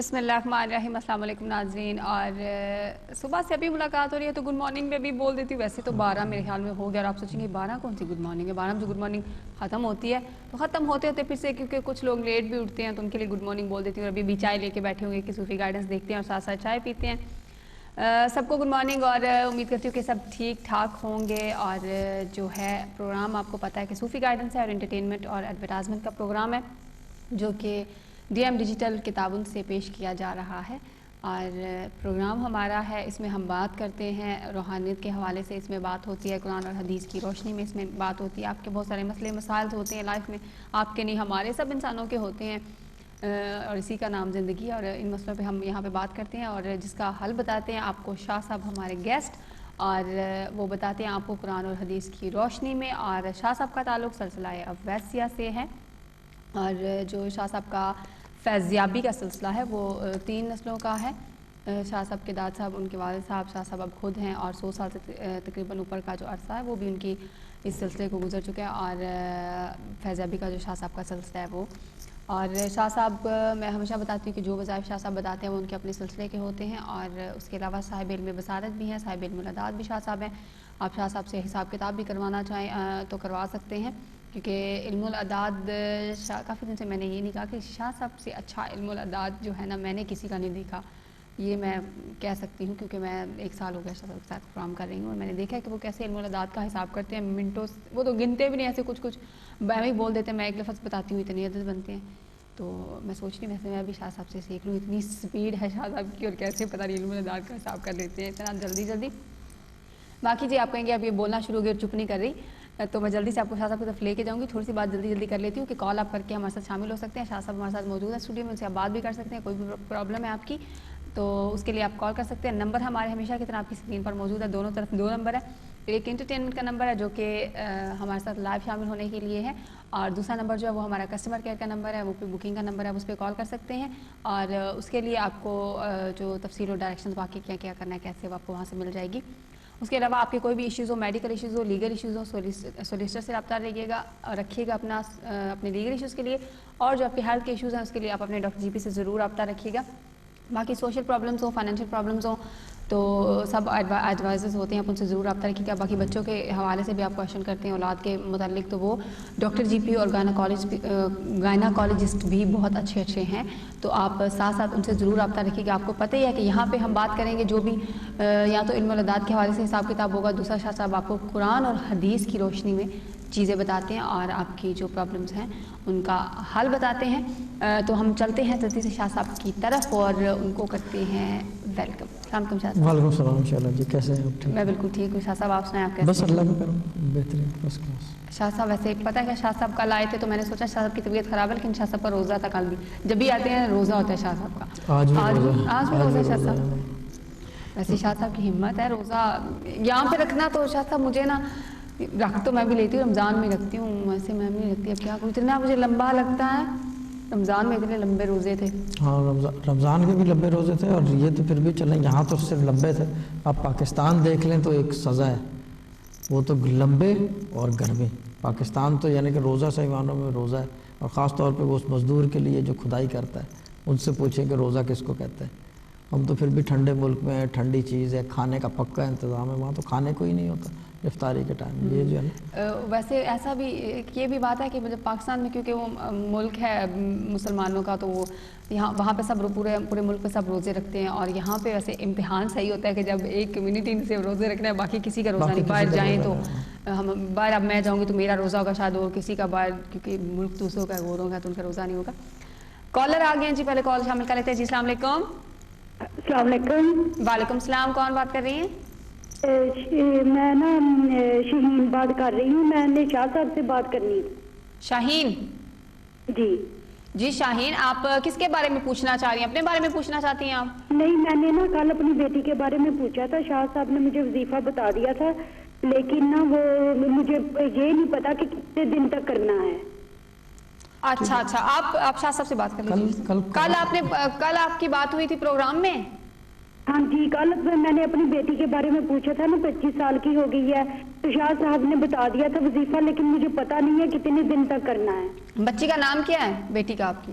بسم اللہ الرحمن الرحیم۔ السلام علیکم ناظرین، اور صبح سے ابھی ملاقات ہو رہی ہے تو گڈ مارننگ میں بھی بول دیتی ہوں۔ ویسے تو 12 میرے خیال میں ہو گیا، اور آپ سوچیں گے 12 کون سی گڈ مارننگ ہے، 12 میں جو گڈ مارننگ ختم ہوتی ہے تو ختم ہوتے ہوتے پھر سے، کیونکہ کچھ لوگ لیٹ بھی اٹھتے ہیں تو ان کے لیے گڈ مارننگ بول دیتی ہوں۔ اور ابھی بھی چائے لے کے بیٹھے ہوں گے کہ صوفی گائیڈنس دیکھتے ہیں اور ساتھ ساتھ چائے پیتے ہیں۔ سب کو گڈ مارننگ، اور امید کرتی ہوں کہ سب ٹھیک ٹھاک ہوں گے۔ اور جو ہے پروگرام آپ کو پتہ ہے کہ صوفی گائیڈنس ہے اور انٹرٹینمنٹ اور ایڈورٹائزمنٹ کا پروگرام ہے جو کہ ڈی ایم ڈیجیٹل کتابوں سے پیش کیا جا رہا ہے۔ اور پروگرام ہمارا ہے، اس میں ہم بات کرتے ہیں روحانیت کے حوالے سے، اس میں بات ہوتی ہے قرآن اور حدیث کی روشنی میں، اس میں بات ہوتی ہے آپ کے بہت سارے مسئلے مسائل ہوتے ہیں لائف میں، آپ کے نہیں ہمارے سب انسانوں کے ہوتے ہیں، اور اسی کا نام زندگی ہے۔ اور ان مسئلوں پہ ہم یہاں پہ بات کرتے ہیں اور جس کا حل بتاتے ہیں آپ کو شاہ صاحب ہمارے گیسٹ، اور وہ بتاتے ہیں آپ کو قرآن اور حدیث کی روشنی میں۔ اور شاہ صاحب کا تعلق سلسلہ اویسیہ سے ہے، اور جو شاہ صاحب کا فیضیابی کا سلسلہ ہے وہ 3 نسلوں کا ہے۔ شاہ صاحب کے داد صاحب، ان کے والد صاحب، شاہ صاحب اب خود ہیں، اور 100 سال سے تقریباً اوپر کا جو عرصہ ہے وہ بھی ان کی اس سلسلے کو گزر چکا ہے۔ اور فیضیابی کا جو شاہ صاحب کا سلسلہ ہے وہ، اور شاہ صاحب میں ہمیشہ بتاتی ہوں کہ جو وظائف شاہ صاحب بتاتے ہیں وہ ان کے اپنے سلسلے کے ہوتے ہیں، اور اس کے علاوہ صاحب علم بصارت بھی ہیں، صاحب علم العداد بھی شاہ صاحب ہیں۔ آپ شاہ صاحب سے حساب کتاب بھی کروانا چاہیں تو کروا سکتے ہیں، کیونکہ علم العداد کافی دن سے میں نے یہ نہیں کہا کہ شاہ صاحب سے اچھا علم العداد جو ہے نا میں نے کسی کا نہیں دیکھا، یہ میں کہہ سکتی ہوں، کیونکہ میں 1 سال ہو گیا شاہ صاحب کے ساتھ پروگرام کر رہی ہوں، اور میں نے دیکھا ہے کہ وہ کیسے علم العداد کا حساب کرتے ہیں منٹوں، وہ تو گنتے بھی نہیں، ایسے کچھ میں ہی بول دیتے ہیں، میں ایک لفظ بتاتی ہوں اتنے عدد بنتے ہیں، تو میں سوچ رہی ہوں ویسے میں بھی شاہ صاحب سے سیکھ لوں، اتنی سپیڈ ہے شاہ صاحب کی، اور کیسے پتہ نہیں علم العداد کا حساب کر لیتے ہیں اتنا جلدی۔ باقی جی آپ کہیں گے اب یہ بولنا شروع ہو گیا اور چپ نہیں کر رہی، تو میں جلدی سے آپ کو شاہ صاحب کی طرف لے کے جاؤں گی۔ تھوڑی سی بات جلدی کر لیتی ہوں کہ کال آپ کر کے ہمارے ساتھ شامل ہو سکتے ہیں، شاہ صاحب ہمارے ساتھ موجود ہے اسٹوڈیو میں، ان سے آپ بات بھی کر سکتے ہیں، کوئی بھی پرابلم ہے آپ کی تو اس کے لیے آپ کال کر سکتے ہیں۔ نمبر ہمارے ہمیشہ کی طرح آپ کی اسکرین پر موجود ہے، دونوں طرف 2 نمبر ہے، ایک انٹرٹینمنٹ کا نمبر ہے جو کہ ہمارے ساتھ لائیو شامل ہونے کے لیے ہے، اور دوسرا نمبر جو ہے وہ ہمارا کسٹمر کیئر کا نمبر ہے، وہ پہ بکنگ کا نمبر ہے، اس پہ کال کر سکتے ہیں، اور اس کے لیے آپ کو جو تفصیل اور ڈائریکشنز باقی کیا کرنا ہے کیسے وہ آپ کو وہاں سے مل جائے گی۔ اس کے علاوہ آپ کے کوئی بھی ایشوز ہو، میڈیکل ایشوز ہو، لیگل ایشوز ہو، سولیسٹر سے رابطہ رکھیے گا اپنے لیگل ایشوز کے لیے، اور جو آپ کے ہیلتھ کے ایشوز ہیں اس کے لیے آپ اپنے ڈاکٹر جی پی سے ضرور رابطہ رکھیے گا۔ باقی سوشل پرابلمز ہوں، فائنینشیل پرابلمز ہوں تو سب ایڈوائزرز ہوتے ہیں، آپ ان سے ضرور رابطہ رکھیے گا۔ باقی بچوں کے حوالے سے بھی آپ کویشچن کرتے ہیں اولاد کے متعلق تو وہ ڈاکٹر جی پی اور گائناکالوجسٹ بھی بہت اچھے ہیں، تو آپ ساتھ ساتھ ان سے ضرور رابطہ رکھیے گا۔ آپ کو پتہ ہی ہے کہ یہاں پہ ہم بات کریں گے جو بھی یا تو علم العداد کے حوالے سے حساب کتاب ہوگا، دوسرا شاہ صاحب آپ کو قرآن اور حدیث کی روشنی میں چیزیں بتاتے ہیں اور آپ کی جو پرابلمز ہیں ان کا حل بتاتے ہیں۔ تو ہم چلتے ہیں جلدی سے شاہ صاحب کی طرف اور ان کو کرتے ہیں ویلکم۔ السلام علیکم شاہ صاحب۔ وعلیکم السلام، انشاءاللہ جی کیسے ہیں آپ؟ ٹھیک؟ میں بالکل ٹھیک ہوں شاہ صاحب، آپ سنائیں آپ کیسے ہیں؟ بس اللہ کا کرم، بہترین فرسٹ کلاس۔ شاہ صاحب ویسے پتہ ہے کہ شاہ صاحب کل آئے تھے تو میں نے سوچا شاہ صاحب کی طبیعت خراب ہے، لیکن شاہ صاحب کا روزہ تھا کل بھی، جب بھی آتے ہیں روزہ ہوتا ہے شاہ صاحب کا۔ آج بھی روزہ ہے شاہ صاحب۔ ویسے شاہ صاحب کی ہمت ہے، روزہ یہاں پہ رکھنا تو شاہ صاحب مجھے نا رکھ تو میں بھی لیتی ہوں، رمضان میں رکھتی ہوں، ویسے میں نہیں رکھتی، اب کیا کروں، اتنا مجھے لمبا لگتا ہے، رمضان میں اتنے لمبے روزے تھے۔ ہاں رمضان کے بھی لمبے روزے تھے، اور یہ تو پھر بھی چلیں، یہاں تو صرف لمبے تھے، آپ پاکستان دیکھ لیں تو ایک سزا ہے، وہ تو لمبے اور گرمی۔ پاکستان تو یعنی کہ روزہ صحیح معنوں میں روزہ ہے، اور خاص طور پہ وہ اس مزدور کے لیے جو کھدائی کرتا ہے، ان سے پوچھیں کہ روزہ کس کو کہتے ہیں۔ ہم تو پھر بھی ٹھنڈے ملک میں، ٹھنڈی چیز ہے، کھانے کا پکا انتظام ہے، وہاں تو کھانے کو ہی نہیں ہوتا افطاری کے ٹائم، یہ جو ہے نا۔ ویسے ایسا بھی یہ بھی بات ہے کہ مطلب پاکستان میں کیونکہ وہ ملک ہے مسلمانوں کا، تو وہ یہاں وہاں پہ سب پورے ملک پہ سب روزے رکھتے ہیں، اور یہاں پہ ویسے امتحان صحیح ہوتا ہے کہ جب ایک کمیونٹی سے روزے رکھنا ہے، باقی کسی کا روزہ نہیں، باہر جائیں تو ہم باہر، اب میں جاؤں گی تو میرا روزہ ہوگا شاید، اور کسی کا باہر کیونکہ ملک دوسروں کا گوروں کا تو ان کا روزہ نہیں ہوگا۔ کالر آ گئے ہیں جی، پہلے کال شامل کر لیتے ہیں جی۔ السلام علیکم۔ السلام علیکم۔ وعلیکم السلام، کون بات کر رہی ہیں؟ میں نا شاہین بات کر رہی ہوں، میں نے شاہ صاحب سے بات کرنی تھی۔ شاہین جی شاہین، آپ کس کے بارے میں پوچھنا چاہ رہی ہیں؟ اپنے بارے میں پوچھنا چاہتی ہیں آپ؟ نہیں، میں نے نا کل اپنی بیٹی کے بارے میں پوچھا تھا، شاہ صاحب نے مجھے وظیفہ بتا دیا تھا، لیکن نا وہ مجھے یہ نہیں پتا کہ کتنے دن تک کرنا ہے۔ اچھا آپ شاہ صاحب سے بات کر لیجیے۔ کل آپ کی بات ہوئی تھی پروگرام میں؟ ہاں جی، کل میں نے اپنی بیٹی کے بارے میں پوچھا تھا نا، 25 سال کی ہو گئی ہے، تو شاہ صاحب نے بتا دیا تھا وظیفہ، لیکن مجھے پتا نہیں ہے کتنے دن تک کرنا ہے۔ بچی کا نام کیا ہے بیٹی کا آپ کی؟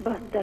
72